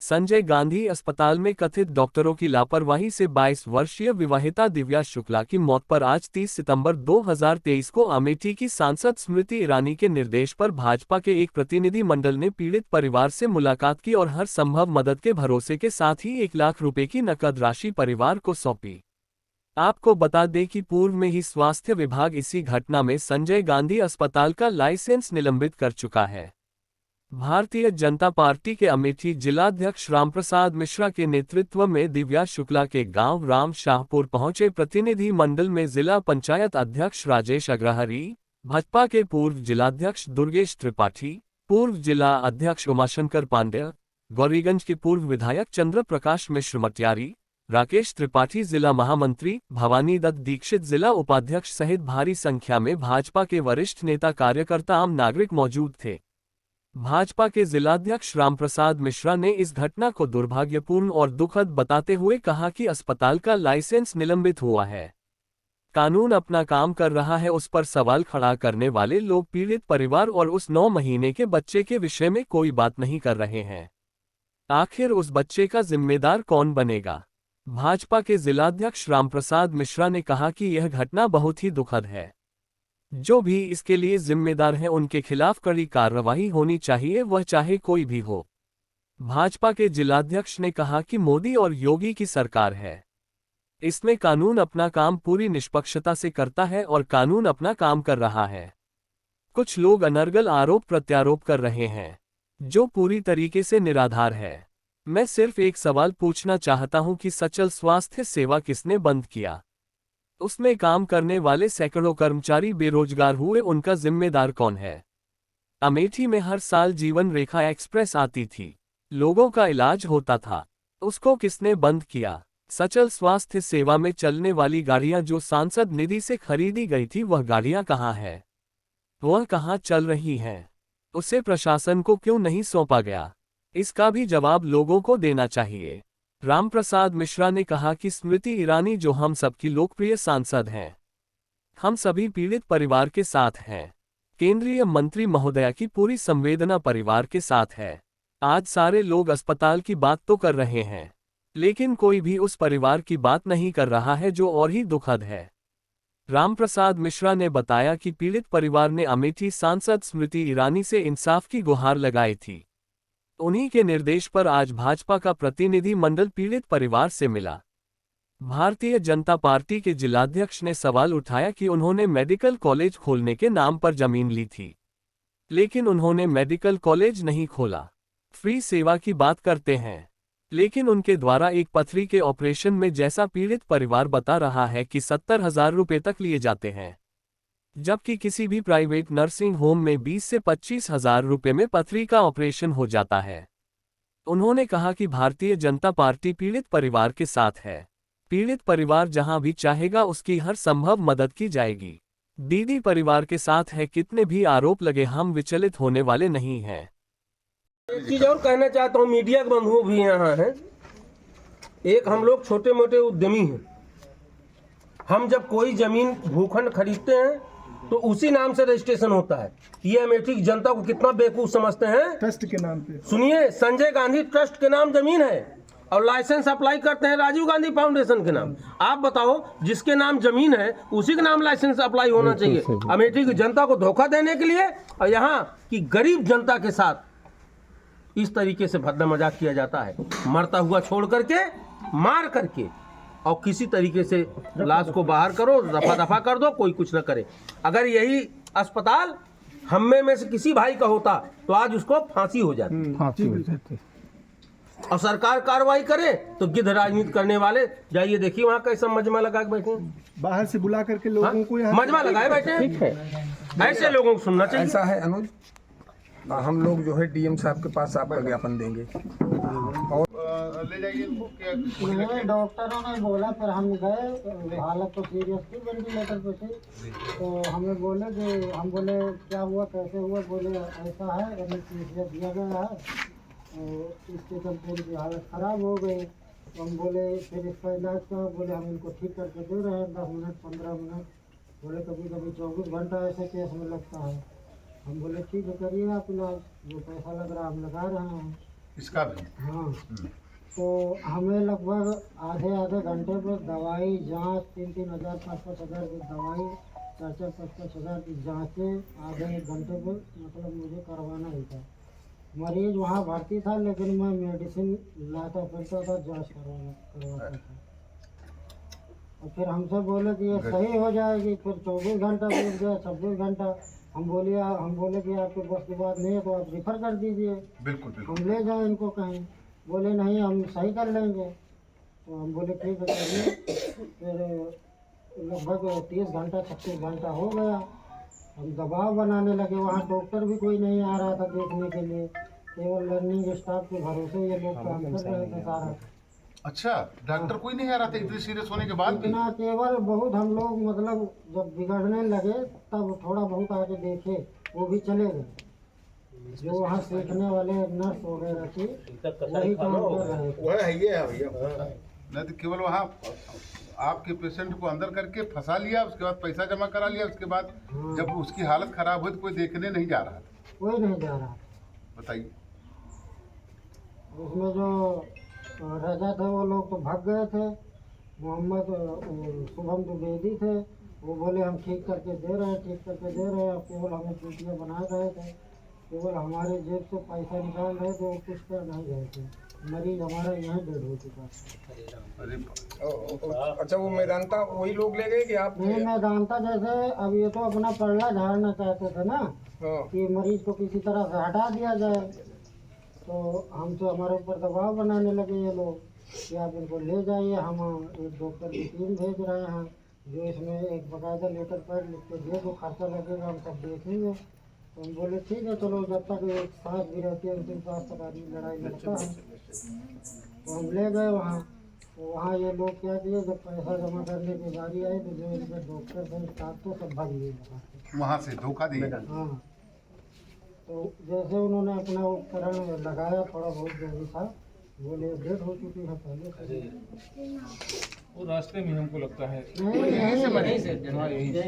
संजय गांधी अस्पताल में कथित डॉक्टरों की लापरवाही से 22 वर्षीय विवाहिता दिव्या शुक्ला की मौत पर आज 30 सितंबर 2023 को अमेठी की सांसद स्मृति ईरानी के निर्देश पर भाजपा के एक प्रतिनिधि मंडल ने पीड़ित परिवार से मुलाकात की और हर संभव मदद के भरोसे के साथ ही 1 लाख रुपए की नकद राशि परिवार को सौंपी। आपको बता दें कि पूर्व में ही स्वास्थ्य विभाग इसी घटना में संजय गांधी अस्पताल का लाइसेंस निलंबित कर चुका है। भारतीय जनता पार्टी के अमेठी जिलाध्यक्ष रामप्रसाद मिश्रा के नेतृत्व में दिव्या शुक्ला के गांव राम शाहपुर पहुंचे प्रतिनिधि मंडल में जिला पंचायत अध्यक्ष राजेश अग्रहरी, भाजपा के पूर्व जिलाध्यक्ष दुर्गेश त्रिपाठी, पूर्व जिला अध्यक्ष उमाशंकर पांड्या, गौरीगंज के पूर्व विधायक चंद्र प्रकाश मिश्र मटियारी, राकेश त्रिपाठी जिला महामंत्री, भवानी दत्त दीक्षित जिला उपाध्यक्ष सहित भारी संख्या में भाजपा के वरिष्ठ नेता कार्यकर्ता आम नागरिक मौजूद थे। भाजपा के जिलाध्यक्ष रामप्रसाद मिश्रा ने इस घटना को दुर्भाग्यपूर्ण और दुखद बताते हुए कहा कि अस्पताल का लाइसेंस निलंबित हुआ है। कानून अपना काम कर रहा है, उस पर सवाल खड़ा करने वाले लोग पीड़ित परिवार और उस 9 महीने के बच्चे के विषय में कोई बात नहीं कर रहे हैं। आखिर उस बच्चे का जिम्मेदार कौन बनेगा? भाजपा के जिलाध्यक्ष रामप्रसाद मिश्रा ने कहा कि यह घटना बहुत ही दुखद है। जो भी इसके लिए जिम्मेदार हैं उनके खिलाफ कड़ी कार्रवाई होनी चाहिए, वह चाहे कोई भी हो। भाजपा के जिलाध्यक्ष ने कहा कि मोदी और योगी की सरकार है, इसमें कानून अपना काम पूरी निष्पक्षता से करता है और कानून अपना काम कर रहा है। कुछ लोग अनर्गल आरोप प्रत्यारोप कर रहे हैं जो पूरी तरीके से निराधार है। मैं सिर्फ एक सवाल पूछना चाहता हूं कि सचल स्वास्थ्य सेवा किसने बंद किया? उसमें काम करने वाले सैकड़ों कर्मचारी बेरोजगार हुए, उनका जिम्मेदार कौन है? अमेठी में हर साल जीवन रेखा एक्सप्रेस आती थी, लोगों का इलाज होता था, उसको किसने बंद किया? सचल स्वास्थ्य सेवा में चलने वाली गाड़ियां जो सांसद निधि से खरीदी गई थी, वह गाड़ियां कहाँ है? वह कहाँ चल रही हैं? उसे प्रशासन को क्यों नहीं सौंपा गया? इसका भी जवाब लोगों को देना चाहिए। रामप्रसाद मिश्रा ने कहा कि स्मृति ईरानी जो हम सबकी लोकप्रिय सांसद हैं, हम सभी पीड़ित परिवार के साथ हैं। केंद्रीय मंत्री महोदया की पूरी संवेदना परिवार के साथ है। आज सारे लोग अस्पताल की बात तो कर रहे हैं, लेकिन कोई भी उस परिवार की बात नहीं कर रहा है, जो और ही दुखद है। रामप्रसाद मिश्रा ने बताया कि पीड़ित परिवार ने अमेठी सांसद स्मृति ईरानी से इंसाफ की गुहार लगाई थी। उन्हीं के निर्देश पर आज भाजपा का प्रतिनिधि मंडल पीड़ित परिवार से मिला। भारतीय जनता पार्टी के जिलाध्यक्ष ने सवाल उठाया कि उन्होंने मेडिकल कॉलेज खोलने के नाम पर जमीन ली थी, लेकिन उन्होंने मेडिकल कॉलेज नहीं खोला। फ्री सेवा की बात करते हैं, लेकिन उनके द्वारा एक पथरी के ऑपरेशन में, जैसा पीड़ित परिवार बता रहा है, कि 70,000 रुपये तक लिए जाते हैं, जबकि किसी भी प्राइवेट नर्सिंग होम में 20 से 25,000 रुपये में पथरी का ऑपरेशन हो जाता है। उन्होंने कहा कि भारतीय जनता पार्टी पीड़ित परिवार के साथ है। पीड़ित परिवार जहां भी चाहेगा उसकी हर संभव मदद की जाएगी। दीदी परिवार के साथ है, कितने भी आरोप लगे हम विचलित होने वाले नहीं हैं। एक चीज और कहना चाहता हूँ, मीडिया के बंधु भी यहाँ हैं। एक हम लोग छोटे मोटे उद्यमी हैं। हम जब कोई जमीन भूखंड खरीदते हैं तो उसी नाम से रजिस्ट्रेशन होता है। ये अमेठी की जनता को कितना बेवकूफ समझते हैं। ट्रस्ट के नाम पे, सुनिए, संजय गांधी ट्रस्ट के नाम जमीन है और लाइसेंस अप्लाई करते हैं राजीव गांधी फाउंडेशन के नाम। आप बताओ, जिसके नाम जमीन है उसी के नाम लाइसेंस अप्लाई होना चाहिए। अमेठी की जनता को धोखा देने के लिए और यहाँ की गरीब जनता के साथ इस तरीके से भद्दा मजाक किया जाता है। मरता हुआ छोड़ करके, मार करके, और किसी तरीके से लाश को बाहर करो, रफा दफा कर दो, कोई कुछ न करे। अगर यही अस्पताल हम में से किसी भाई का होता तो आज उसको फांसी हो जाती। और सरकार कार्रवाई करे तो गिद्ध राजनीति करने वाले, जाइए देखिए वहाँ कैसा मजमा लगा के बैठे, बाहर से बुला करके लोगों को मजमा लगाए बैठे। ठीक है, ऐसे लोगों को सुनना चाहिए। ऐसा है अनुज, हम लोग जो है डीएम साहब के पास आपका ज्ञापन देंगे और ले जाइए इनको। नहीं, डॉक्टरों ने बोला, फिर हम गए, हालत तो सीरियस थी, वेंटिलेटर पे थी। तो हमें बोले कि, हम बोले क्या हुआ, कैसे हुआ? बोले ऐसा है, एनेस्थीसिया दिया गया है, तो इसके चलते इनकी हालत ख़राब हो गई। तो हम बोले फिर इसका इलाज का, बोले हम इनको ठीक करके दे रहे हैं 10 मिनट 15 मिनट। बोले कभी कभी 24 घंटा ऐसे केस में लगता है। हम बोले ठीक है, करिए आप इलाज, जो पैसा लग रहा है हम लगा रहे हैं। इसका भी। हाँ, तो हमें लगभग आधे आधे घंटे पर दवाई जांच 3-3 हज़ार 5-5 हज़ार की दवाई 4-4 5-5 हज़ार की जांचें आधे एक घंटे पर मतलब मुझे करवाना ही था। मरीज वहाँ भर्ती था लेकिन मैं मेडिसिन लाता फिरता था, जांच करवाता था। और फिर हमसे बोले कि ये सही हो जाएगी। फिर 24 घंटा बीत गया, 26 घंटा। हम बोले कि आपके बस की बात नहीं है तो आप रिफ़र कर दीजिए, बिल्कुल बिल्कुल। हम ले जाएं इनको कहीं। बोले नहीं, हम सही कर लेंगे। तो हम बोले ठीक है चलिए। फिर लगभग 30 घंटा 36 घंटा हो गया। हम दबाव बनाने लगे, वहाँ डॉक्टर भी कोई नहीं आ रहा था देखने के लिए, केवल लर्निंग स्टाफ के भरोसे ये लोग काम कर रहे थे सारा। अच्छा, डॉक्टर कोई नहीं आ रहा था इतनी सीरियस होने के बाद भी? इतना केवल बहुत हम लोग मतलब जब बिगड़ने लगे तब थोड़ा बहुत आके देखे, वो भी चले गए। जो वहाँ सीखने वाले नर्स वगैरह थी वही काम कर रहे थे। वह है ये भैया। नहीं तो केवल वहाँ आपके पेशेंट को अंदर करके फंसा लिया, उसके बाद पैसा जमा करा लिया, उसके बाद जब उसकी हालत खराब हुई तो कोई देखने नहीं जा रहा था। कोई नहीं जा रहा। बताइए। उसमें जो रजा थे वो लोग तो भाग गए थे। मोहम्मद शुभम द्विवेदी थे, वो बोले हम ठीक करके दे रहे हैं, ठीक करके दे रहे हैं। केवल हमें चूतिया बना गए थे, केवल हमारे जेब से पैसा निकाल रहे थे, वो कुछ कर नहीं गए थे। मरीज हमारा यहाँ डेड हो चुका। अरे अच्छा, वो मैदानता वही लोग ले गए कि आप? नहीं, मैदानता जैसे अब ये तो अपना पल्ला झाड़ना चाहते थे ना कि मरीज को किसी तरह से हटा दिया जाए। तो हमसे हमारे ऊपर दबाव बनाने लगे ये लोग कि आप इनको ले जाइए, हम एक डॉक्टर की टीम भेज रहे हैं जो इसमें एक बाकायदा लेटर पैड लिख के दे दो, खर्चा लगेगा हम सब देखेंगे। तो हम बोले ठीक है चलो, जब तक एक सांस भी रहती है उनके पास तक आदमी लड़ाई लड़ता है। तो हम ले गए वहाँ। तो वहाँ ये लोग क्या किए, जब पैसा जमा करने की बारी आई तो जो इनके डॉक्टर थे स्टाफ तो सब भाग लिए वहाँ से धोखा दिया। हाँ, तो जैसे उन्होंने अपना उपकरण लगाया थोड़ा बहुत जो भी था, बोले डेट हो चुकी है पहले से। वो रास्ते में हमको लगता है नहीं,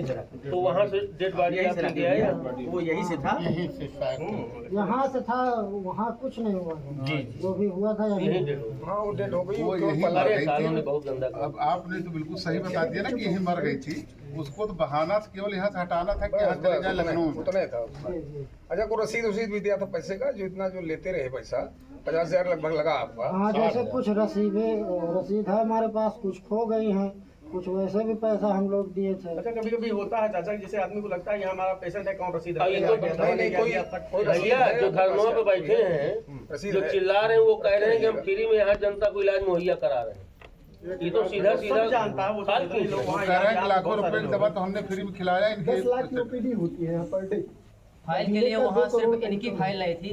तो वहाँ से डेड बॉडी आपने दिया या वो यहीं से था? यहाँ से था, वहाँ कुछ नहीं हुआ था। जो भी हुआ था यहीं हाँ, वो डेड हो गई। वो तो यही पल्ला मर गई सालों थी। में बहुत गंदा अब आपने तो बिल्कुल सही बता दिया ना कि यही मर गई थी। उसको तो बहाना से केवल यहाँ से हटाना था कि यहाँ चले जाए लखनऊ में। उतना ही था। अच्छा, को रसीद भी दिया था पैसे का, जो इतना जो लेते रहे पैसा 50,000 लगभग लगा आपका? हाँ, जैसे कुछ रसीद है हमारे पास, कुछ खो गई हैं, कुछ वैसे भी पैसा हम लोग दिए थे। अच्छा, कभी कभी होता है चाचा, जैसे आदमी को लगता है यहाँ हमारा पेशेंट है, कौन रसीद नहीं, कोई भैया जो धरनों पे बैठे हैं, जो चिल्ला रहे हैं, वो कह रहे हैं कि हम फ्री में यहाँ जनता को इलाज मुहैया करा रहे हैं। ये तो सीधा जानता है, वो कह रहे हैं कि लाखों रुपए की दवा तो हमने फ्री में खिलाया इनके। 10 लाख की ओपीडी होती है यहाँ पर डे। फाइल के लिए वहाँ सिर्फ इनकी फाइल लाई थी,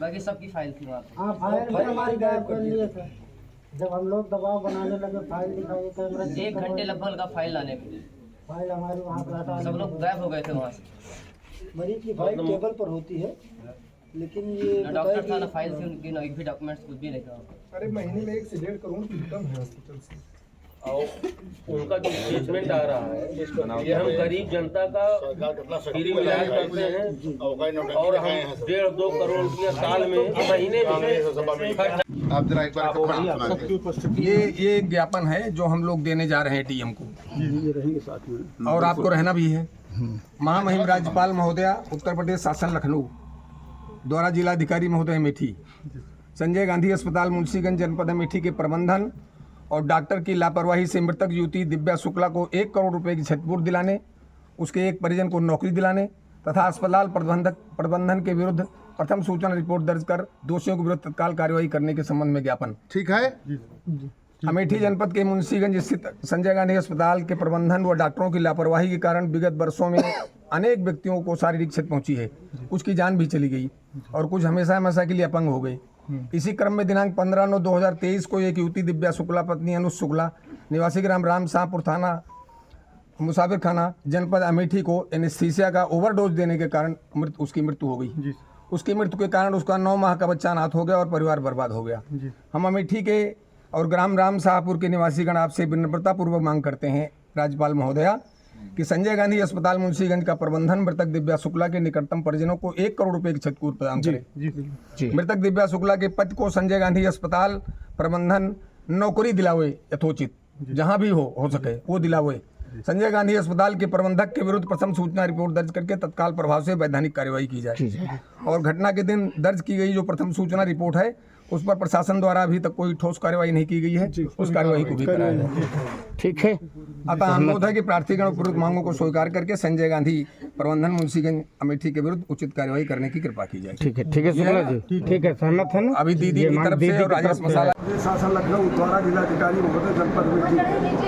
बाकी सबकी फाइल थी वहाँ पे। हाँ, फाइल भी हमारी गायब कर लिए थे। जब हम लोग दबाव बनाने लगे, फाइल दिखाई, कैमरा 1 घंटे लगभग लगा फाइल लाने में, फाइल हमारी वहाँ पर हटा सब लोग गायब हो गए थे वहाँ से। मरीज की फाइल टेबल पर होती है, लेकिन ये ना डॉक्टर था ना फाइल थी उनकी, ना एक भी डॉक्यूमेंट्स कुछ भी नहीं था। अरे महीने में 1 से 1.5 करोड़ की इनकम है हॉस्पिटल से। और उनका जो स्टेटमेंट आ रहा है, ये हम गरीब जनता का फ्री में इलाज करते हैं और हम 1.5-2 करोड़ रुपया साल में महीने में। आप जरा एक बार ये एक ज्ञापन है जो हम लोग देने जा रहे हैं टीएम को, ये रहेंगे साथ में और आपको रहना भी है। महामहिम राज्यपाल महोदया उत्तर प्रदेश शासन लखनऊ द्वारा जिलाधिकारी महोदय अमेठी, संजय गांधी अस्पताल मुंशीगंज जनपद अमेठी के प्रबंधन और डॉक्टर की लापरवाही से मृतक युवती दिव्या शुक्ला को 1 करोड़ रुपए की क्षतिपूर्ति दिलाने, उसके एक परिजन को नौकरी दिलाने तथा अस्पताल प्रबंधन के विरुद्ध प्रथम सूचना रिपोर्ट दर्ज कर दोषियों के विरुद्ध तत्काल कार्यवाही करने के संबंध में ज्ञापन। ठीक है। अमेठी जनपद के मुंशीगंज स्थित संजय गांधी अस्पताल के प्रबंधन व डॉक्टरों की लापरवाही के कारण विगत वर्षों में अनेक व्यक्तियों को शारीरिक क्षति पहुंची है, कुछ की जान भी चली गई और कुछ हमेशा के लिए अपंग हो गए। इसी क्रम में दिनांक 15/9/2023 को एक युवती दिव्या शुक्ला पत्नी अनुज शुक्ला निवासी ग्राम राम शाहपुर थाना मुसाफिर खाना जनपद अमेठी को एनेस्थीसिया का ओवरडोज देने के कारण उसकी मृत्यु हो गई। उसकी मृत्यु के कारण उसका 9 माह का बच्चा अनाथ हो गया और परिवार बर्बाद हो गया। हम अमेठी के और ग्राम राम शाहपुर के निवासीगण आपसे विनम्रतापूर्वक मांग करते हैं राज्यपाल महोदया कि संजय गांधी अस्पताल मुंशीगंज का प्रबंधन मृतक दिव्या शुक्ला के निकटतम परिजनों को 1 करोड़ रुपए की क्षतिपूर्ति प्रदान करे। मृतक दिव्या शुक्ला के पति को संजय गांधी अस्पताल प्रबंधन नौकरी दिलावे यथोचित, जहां भी हो सके वो दिलावे। संजय गांधी अस्पताल के प्रबंधक के विरुद्ध प्रथम सूचना रिपोर्ट दर्ज करके तत्काल प्रभाव से वैधानिक कार्यवाही की जाए। और घटना के दिन दर्ज की गई जो प्रथम सूचना रिपोर्ट है उस पर प्रशासन द्वारा अभी तक कोई ठोस कार्यवाही नहीं की गई है, उस कार्यवाही को भी कराया जाए। ठीक है। अतः अनुरोध है कि प्रार्थीगण उपरोक्त मांगों को स्वीकार करके संजय गांधी प्रबंधन मुंशीगंज अमेठी के विरुद्ध उचित कार्यवाही करने की कृपा की जाए। ठीक है शुक्ला जी, ठीक है, सहमत है ना? अभी दीदी की तरफ से और राजेश मसाला शासन लखनऊ द्वारा जिलाधिकारी महोदय जनपद अमेठी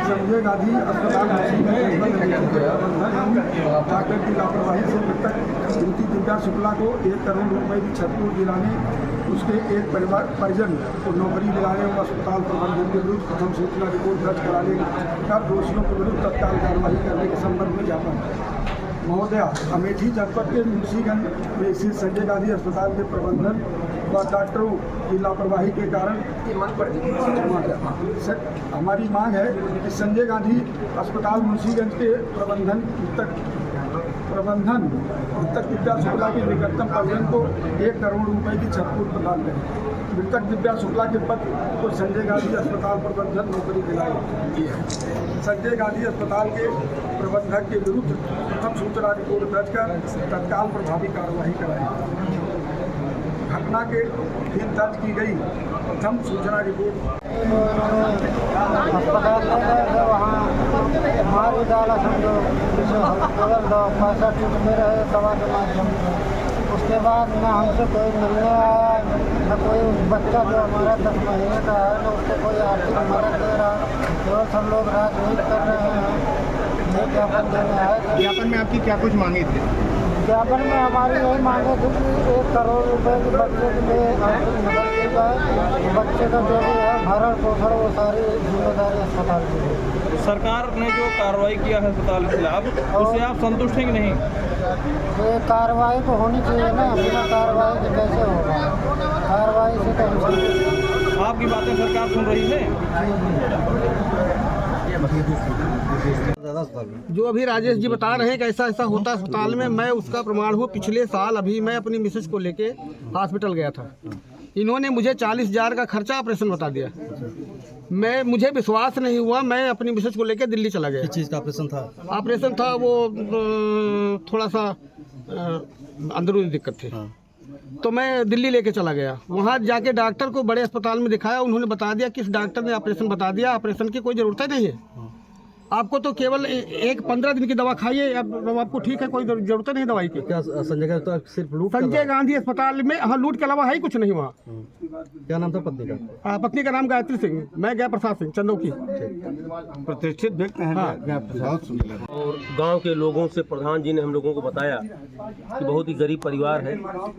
संजय गांधी अस्पताल डॉक्टर की लापरवाही से मृतक श्रीमती दिव्या शुक्ला को 1 करोड़ रुपए की क्षतिपूर्ति दिलाने, उसके एक परिजन को नौकरी दिलाने और अस्पताल प्रबंधन के विरुद्ध प्रथम सूचना रिपोर्ट दर्ज कराने कर दोषियों के विरुद्ध तत्काल कार्रवाई करने के संबंध में ज्ञापन महोदया, अमेठी जनपद के मुंशीगंज में स्थित संजय गांधी अस्पताल के प्रबंधन व डॉक्टरों की लापरवाही के कारण हमारी मांग है कि संजय गांधी अस्पताल मुंशीगंज के प्रबंधन मृतक दिव्या शुक्ला के निकटतम परिजन को 1 करोड़ रुपए की क्षतिपूर्ति प्रदान करें। मृतक दिव्या शुक्ला के पति को संजय गांधी अस्पताल प्रबंधन नौकरी दिलाई है। संजय गांधी अस्पताल के प्रबंधक के विरुद्ध प्रथम सूचना रिपोर्ट दर्ज कर तत्काल प्रभावी कार्रवाई कराई। घटना के दिन दर्ज की गई प्रथम सूचना रिपोर्ट अस्पताल ले गए थे, वहाँ मारी डाला समझो, केवल 65 में रहे दवा के माध्यम से। उसके बाद न हमसे कोई मिलने आया, न कोई बच्चा जो हमारा 10 महीने का है, न उसको कोई आर्थिक मदद दे रहा। केवल सब लोग राजनीति कर रहे हैं। ये ज्ञापन देने आए। ज्ञापन में आपकी क्या कुछ मांगी थी? ज्ञापन में हमारी यही मांगे थी कि 1 करोड़ रुपए के बच्चे के लिए आर्थिक मदद दी जाए। बच्चे का जो भी है भरण पोषण वो सारी जिम्मेदारी अस्पताल की है। सरकार ने जो कार्रवाई किया है अस्पताल के खिलाफ, उससे आप संतुष्ट हैं कि नहीं? ये कार्रवाई तो होनी चाहिए ना, बिना कार्रवाई के कैसे होगा? कार्रवाई से तो आपकी बातें सरकार सुन रही है। जो अभी राजेश जी बता रहे हैं कि ऐसा ऐसा होता है अस्पताल में, मैं उसका प्रमाण हूँ। पिछले साल अभी मैं अपनी मिसेज को लेके हॉस्पिटल गया था। इन्होंने मुझे 40,000 का खर्चा ऑपरेशन बता दिया। मुझे विश्वास नहीं हुआ, मैं अपनी मिसेज को लेके दिल्ली चला गया। किस चीज़ का ऑपरेशन था? ऑपरेशन था वो थोड़ा सा अंदरूनी दिक्कत थी। तो मैं दिल्ली लेके चला गया। वहाँ जाके डॉक्टर को बड़े अस्पताल में दिखाया। उन्होंने बता दिया, किस डॉक्टर ने ऑपरेशन बता दिया, ऑपरेशन की कोई ज़रूरत नहीं है, आपको तो केवल 15 दिन की दवा खाइए, अब आपको ठीक है, कोई जरूरत नहीं दवाई की। क्या संजय गांधी तो सिर्फ लूट? संजय गांधी अस्पताल में हाँ, लूट के अलावा है ही कुछ नहीं वहाँ। क्या नाम था पत्नी का? पत्नी का नाम गायत्री सिंह, मैं गया प्रसाद सिंह चंदौकी। प्रतिष्ठित व्यक्ति हैं। और गांव के लोगों से प्रधान जी ने हम लोगों को बताया कि बहुत ही गरीब परिवार है।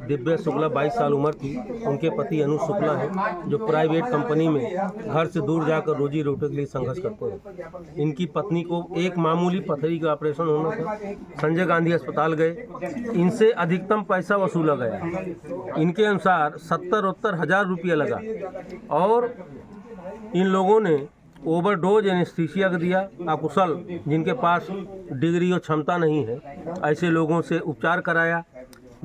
दिव्या शुक्ला 22 साल उम्र थी। उनके पति अनुज शुक्ला है जो प्राइवेट कंपनी में घर से दूर जाकर रोजी रोटी के लिए संघर्ष करते हैं। इनकी पत्नी को एक मामूली पथरी का ऑपरेशन होना था। संजय गांधी अस्पताल गए, इनसे अधिकतम पैसा वसूला गया। इनके अनुसार 70-72 हज़ार रुपया लगा और इन लोगों ने ओवरडोज एनेस्थीसिया दिया। अकुशल जिनके पास डिग्री और क्षमता नहीं है, ऐसे लोगों से उपचार कराया।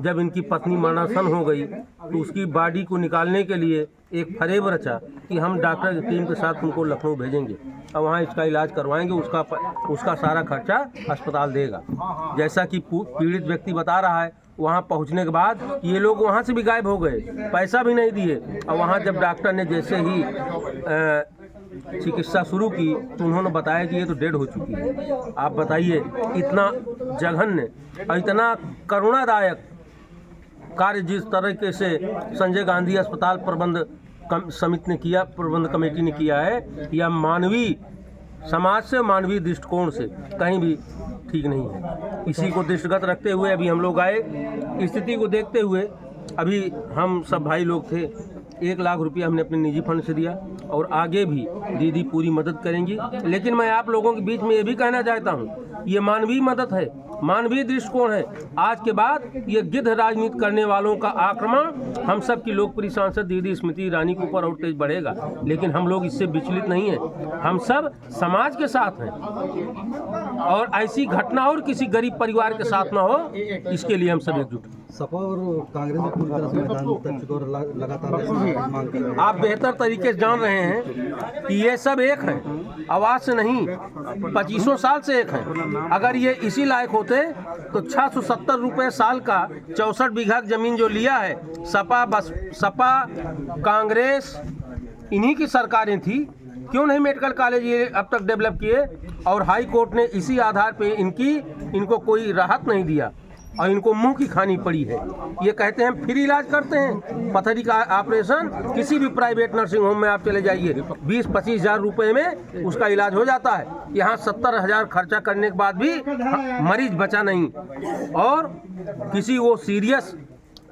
जब इनकी पत्नी मरणासन हो गई तो उसकी बॉडी को निकालने के लिए एक फरेब रचा कि हम डॉक्टर की टीम के साथ उनको लखनऊ भेजेंगे और वहाँ इसका इलाज करवाएंगे, उसका सारा खर्चा अस्पताल देगा। जैसा कि पीड़ित व्यक्ति बता रहा है, वहाँ पहुँचने के बाद ये लोग वहाँ से भी गायब हो गए, पैसा भी नहीं दिए। और वहाँ जब डॉक्टर ने जैसे ही चिकित्सा शुरू की तो उन्होंने बताया कि ये तो डेड हो चुकी है। आप बताइए, इतना जघन्य और इतना करुणादायक कार्य जिस तरीके से संजय गांधी अस्पताल प्रबंध समिति ने किया, प्रबंध कमेटी ने किया है, यह मानवीय समाज से, मानवीय दृष्टिकोण से कहीं भी ठीक नहीं है। इसी को दृष्टिगत रखते हुए अभी हम लोग आए। स्थिति को देखते हुए अभी हम सब भाई लोग थे, 1 लाख रुपया हमने अपने निजी फंड से दिया और आगे भी दीदी पूरी मदद करेंगी। लेकिन मैं आप लोगों के बीच में ये भी कहना चाहता हूँ, ये मानवीय मदद है। मानवीय दृष्टिकोण है। आज के बाद ये गिद्ध राजनीति करने वालों का आक्रमण हम सब की लोकप्रिय सांसद दीदी स्मृति ईरानी के ऊपर और तेज बढ़ेगा, लेकिन हम लोग इससे विचलित नहीं हैं। हम सब समाज के साथ हैं और ऐसी घटना और किसी गरीब परिवार के साथ ना हो, इसके लिए हम सब एकजुट हैं। सपा और कांग्रेस में पूरी तरह से मैदान उतर चुके और लगातार मांग कर रहे हैं। आप बेहतर तरीके से जान रहे हैं कि ये सब एक हैं, आवाज से नहीं, 2500 साल से एक हैं। अगर ये इसी लायक होते तो 670 रुपये साल का 64 बीघा जमीन जो लिया है, सपा कांग्रेस इन्हीं की सरकारें थी, क्यों नहीं मेडिकल कॉलेज ये अब तक डेवलप किए? और हाई कोर्ट ने इसी आधार पे इनको कोई राहत नहीं दिया और इनको मुंह की खानी पड़ी है। ये कहते हैं फ्री इलाज करते हैं, पथरी का ऑपरेशन किसी भी प्राइवेट नर्सिंग होम में आप चले जाइए, 20-25 हज़ार रुपये में उसका इलाज हो जाता है। यहाँ 70,000 खर्चा करने के बाद भी मरीज बचा नहीं और किसी वो सीरियस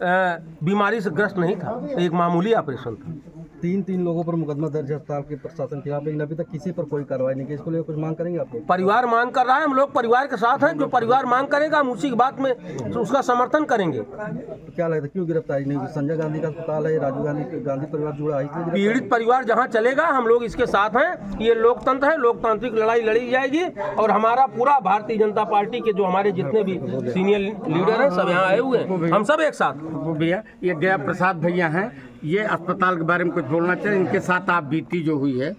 बीमारी से ग्रस्त नहीं था, एक मामूली ऑपरेशन था। 3 लोगों पर मुकदमा दर्ज है अस्पताल के प्रशासन के खिलाफ, लेकिन अभी तक किसी पर कोई कार्रवाई नहीं की। इसको लेकर कुछ मांग करेंगे आप लोग? परिवार मांग कर रहा है, हम लोग परिवार के साथ हैं। जो परिवार मांग करेगा हम उसी की बात में उसका समर्थन करेंगे। तो क्या लगता है क्यों गिरफ्तारी नहीं हुई? संजय गांधी का अस्पताल है, राजीव गांधी परिवार जुड़ा है, इसलिए पीड़ित परिवार जहां चलेगा हम लोग इसके साथ हैं। ये लोकतंत्र है, लोकतांत्रिक लड़ाई लड़ी जाएगी और हमारा पूरा भारतीय जनता पार्टी के जो हमारे जितने भी सीनियर लीडर हैं सब यहाँ आए हुए हैं, हम सब एक साथ। भैया ये गया प्रसाद भैया हैं, ये अस्पताल के बारे में कुछ बोलना चाहिए, इनके साथ आप बीती जो हुई है